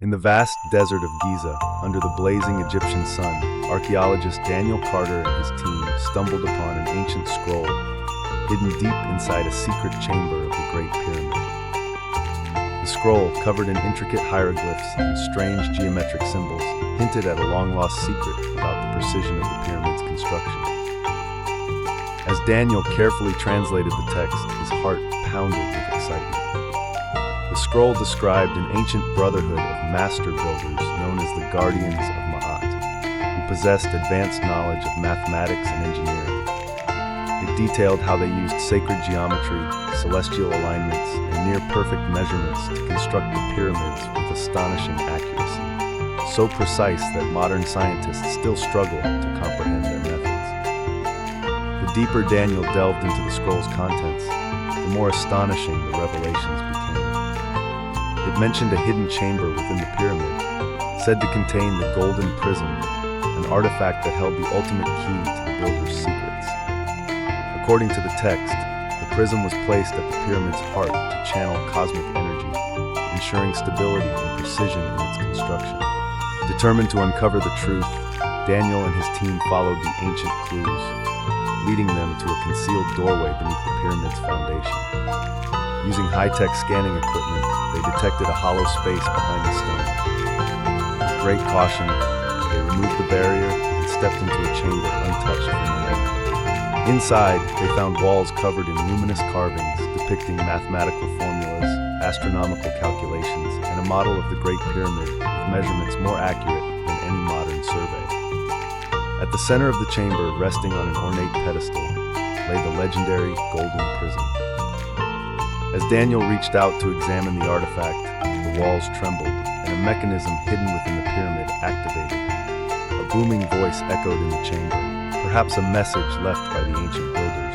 In the vast desert of Giza, under the blazing Egyptian sun, archaeologist Daniel Carter and his team stumbled upon an ancient scroll hidden deep inside a secret chamber of the Great Pyramid. The scroll, covered in intricate hieroglyphs and strange geometric symbols, hinted at a long-lost secret about the precision of the pyramid's construction. As Daniel carefully translated the text, his heart pounded with excitement. The scroll described an ancient brotherhood of master builders known as the Guardians of Ma'at, who possessed advanced knowledge of mathematics and engineering. It detailed how they used sacred geometry, celestial alignments, and near-perfect measurements to construct the pyramids with astonishing accuracy, so precise that modern scientists still struggle to comprehend their methods. The deeper Daniel delved into the scroll's contents, the more astonishing the revelations became. It mentioned a hidden chamber within the pyramid, said to contain the golden prism, an artifact that held the ultimate key to the builder's secrets. According to the text, the prism was placed at the pyramid's heart to channel cosmic energy, ensuring stability and precision in its construction. Determined to uncover the truth, Daniel and his team followed the ancient clues, leading them to a concealed doorway beneath the pyramid's foundation. Using high-tech scanning equipment, they detected a hollow space behind the stone. With great caution, they removed the barrier and stepped into a chamber untouched from below. Inside, they found walls covered in luminous carvings depicting mathematical formulas, astronomical calculations, and a model of the Great Pyramid with measurements more accurate than any modern survey. At the center of the chamber, resting on an ornate pedestal, lay the legendary golden prism. As Daniel reached out to examine the artifact, the walls trembled, and a mechanism hidden within the pyramid activated. A booming voice echoed in the chamber, perhaps a message left by the ancient builders.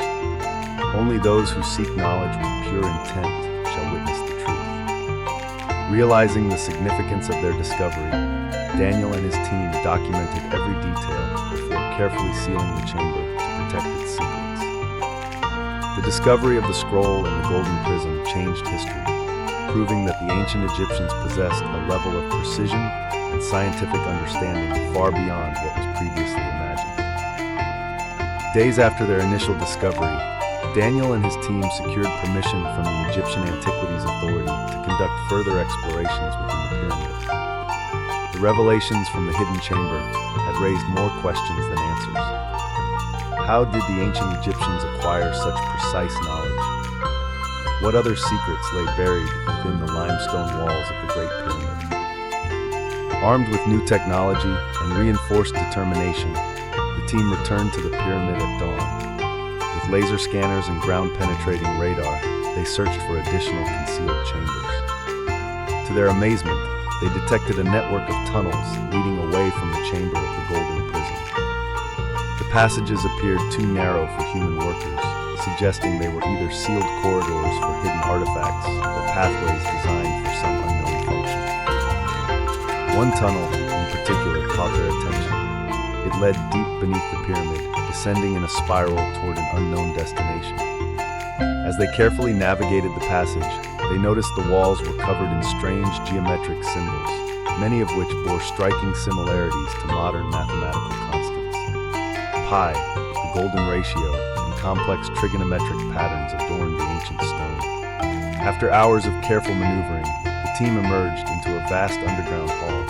Only those who seek knowledge with pure intent shall witness the truth. Realizing the significance of their discovery, Daniel and his team documented every detail before carefully sealing the chamber to protect its secrets. The discovery of the scroll and the golden prism changed history, proving that the ancient Egyptians possessed a level of precision and scientific understanding far beyond what was previously imagined. Days after their initial discovery, Daniel and his team secured permission from the Egyptian Antiquities Authority to conduct further explorations within the pyramid. The revelations from the hidden chamber had raised more questions than answers. How did the ancient Egyptians acquire such precise knowledge? What other secrets lay buried within the limestone walls of the Great Pyramid? Armed with new technology and reinforced determination, the team returned to the pyramid at dawn. With laser scanners and ground-penetrating radar, they searched for additional concealed chambers. To their amazement, they detected a network of tunnels leading away from the chamber of the golden prism. The passages appeared too narrow for human workers, suggesting they were either sealed corridors for hidden artifacts or pathways designed for some unknown function. One tunnel, in particular, caught their attention. It led deep beneath the pyramid, descending in a spiral toward an unknown destination. As they carefully navigated the passage, they noticed the walls were covered in strange geometric symbols, many of which bore striking similarities to modern mathematical constants. Pi, the golden ratio, and complex trigonometric patterns adorned the ancient stone. After hours of careful maneuvering, the team emerged into a vast underground hall.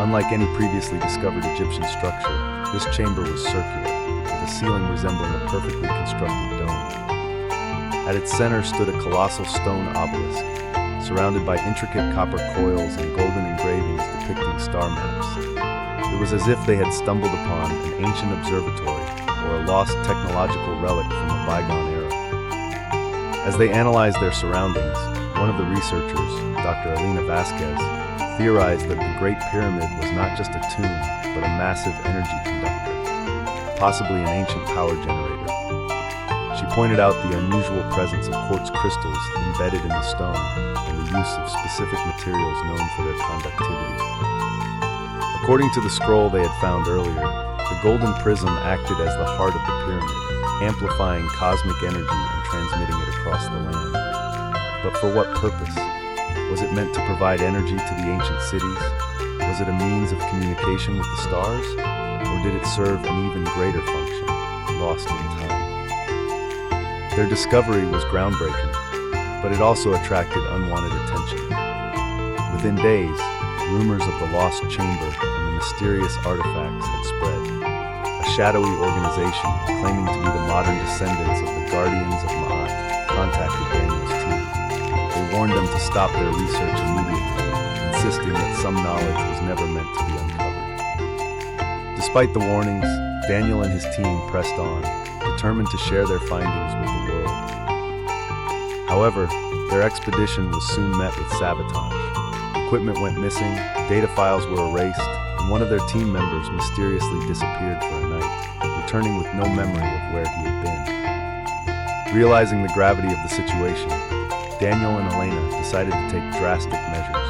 Unlike any previously discovered Egyptian structure, this chamber was circular, with a ceiling resembling a perfectly constructed dome. At its center stood a colossal stone obelisk, surrounded by intricate copper coils and golden engravings depicting star maps. It was as if they had stumbled upon an ancient observatory or a lost technological relic from a bygone era. As they analyzed their surroundings, one of the researchers, Dr. Alina Vasquez, theorized that the Great Pyramid was not just a tomb, but a massive energy conductor, possibly an ancient power generator. She pointed out the unusual presence of quartz crystals embedded in the stone and the use of specific materials known for their conductivity. According to the scroll they had found earlier, the golden prism acted as the heart of the pyramid, amplifying cosmic energy and transmitting it across the land. But for what purpose? Was it meant to provide energy to the ancient cities? Was it a means of communication with the stars? Or did it serve an even greater function, lost in time? Their discovery was groundbreaking, but it also attracted unwanted attention. Within days, rumors of the lost chamber and the mysterious artifacts had spread. A shadowy organization, claiming to be the modern descendants of the Guardians of Ma'at, contacted Daniel's team. They warned them to stop their research immediately, insisting that some knowledge was never meant to be uncovered. Despite the warnings, Daniel and his team pressed on, determined to share their findings with the world. However, their expedition was soon met with sabotage. Equipment went missing, data files were erased, and one of their team members mysteriously disappeared for a night, returning with no memory of where he had been. Realizing the gravity of the situation, Daniel and Elena decided to take drastic measures.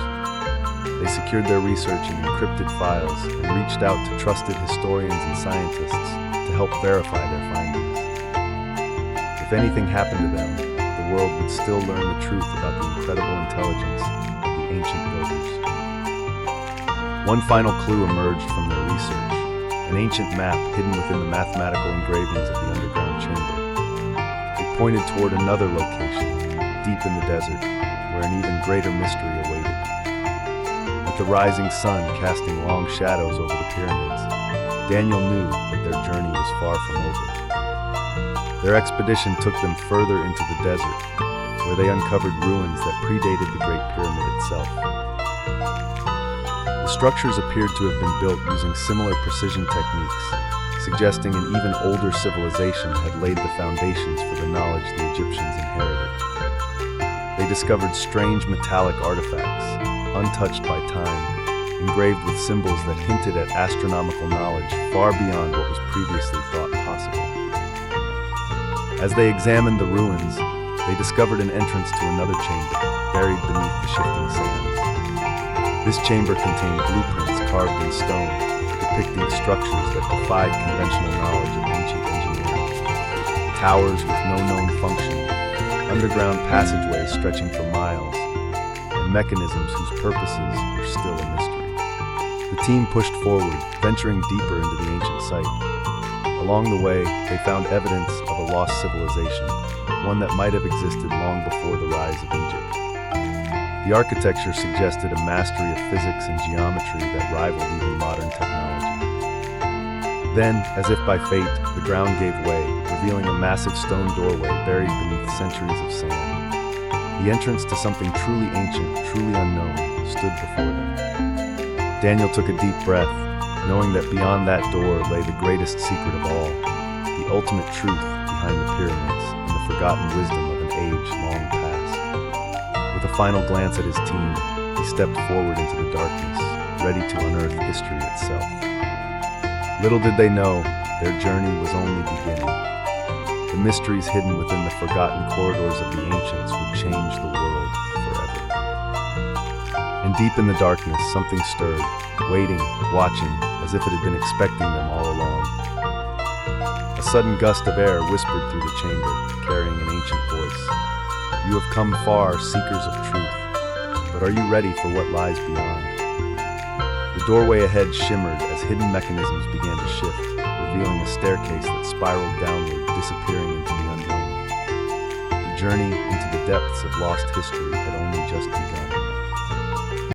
They secured their research in encrypted files and reached out to trusted historians and scientists to help verify their findings. If anything happened to them, the world would still learn the truth about the incredible intelligence of the ancient builders. One final clue emerged from their research, an ancient map hidden within the mathematical engravings of the underground chamber. It pointed toward another location, deep in the desert, where an even greater mystery awaited. With the rising sun casting long shadows over the pyramids, Daniel knew that their journey was far from over. Their expedition took them further into the desert, where they uncovered ruins that predated the Great Pyramid itself. The structures appeared to have been built using similar precision techniques, suggesting an even older civilization had laid the foundations for the knowledge the Egyptians inherited. They discovered strange metallic artifacts, untouched by time, engraved with symbols that hinted at astronomical knowledge far beyond what was previously thought possible. As they examined the ruins, they discovered an entrance to another chamber, buried beneath the shifting sands. This chamber contained blueprints carved in stone, depicting structures that defied conventional knowledge of ancient engineering. Towers with no known function, underground passageways stretching for miles, and mechanisms whose purposes were still a mystery. The team pushed forward, venturing deeper into the ancient site. Along the way, they found evidence of a lost civilization, one that might have existed long before the rise of Egypt. The architecture suggested a mastery of physics and geometry that rivaled even modern technology. Then, as if by fate, the ground gave way, revealing a massive stone doorway buried beneath centuries of sand. The entrance to something truly ancient, truly unknown, stood before them. Daniel took a deep breath, knowing that beyond that door lay the greatest secret of all, the ultimate truth behind the pyramids and the forgotten wisdom of an age long past. With a final glance at his team, he stepped forward into the darkness, ready to unearth history itself. Little did they know, their journey was only beginning. The mysteries hidden within the forgotten corridors of the ancients would change the world forever. And deep in the darkness, something stirred, waiting, watching, as if it had been expecting them all along. A sudden gust of air whispered through the chamber, carrying an ancient voice. "You have come far, seekers of truth, but are you ready for what lies beyond?" The doorway ahead shimmered as hidden mechanisms began to shift, revealing a staircase that spiraled downward, disappearing into the unknown. The journey into the depths of lost history had only just begun.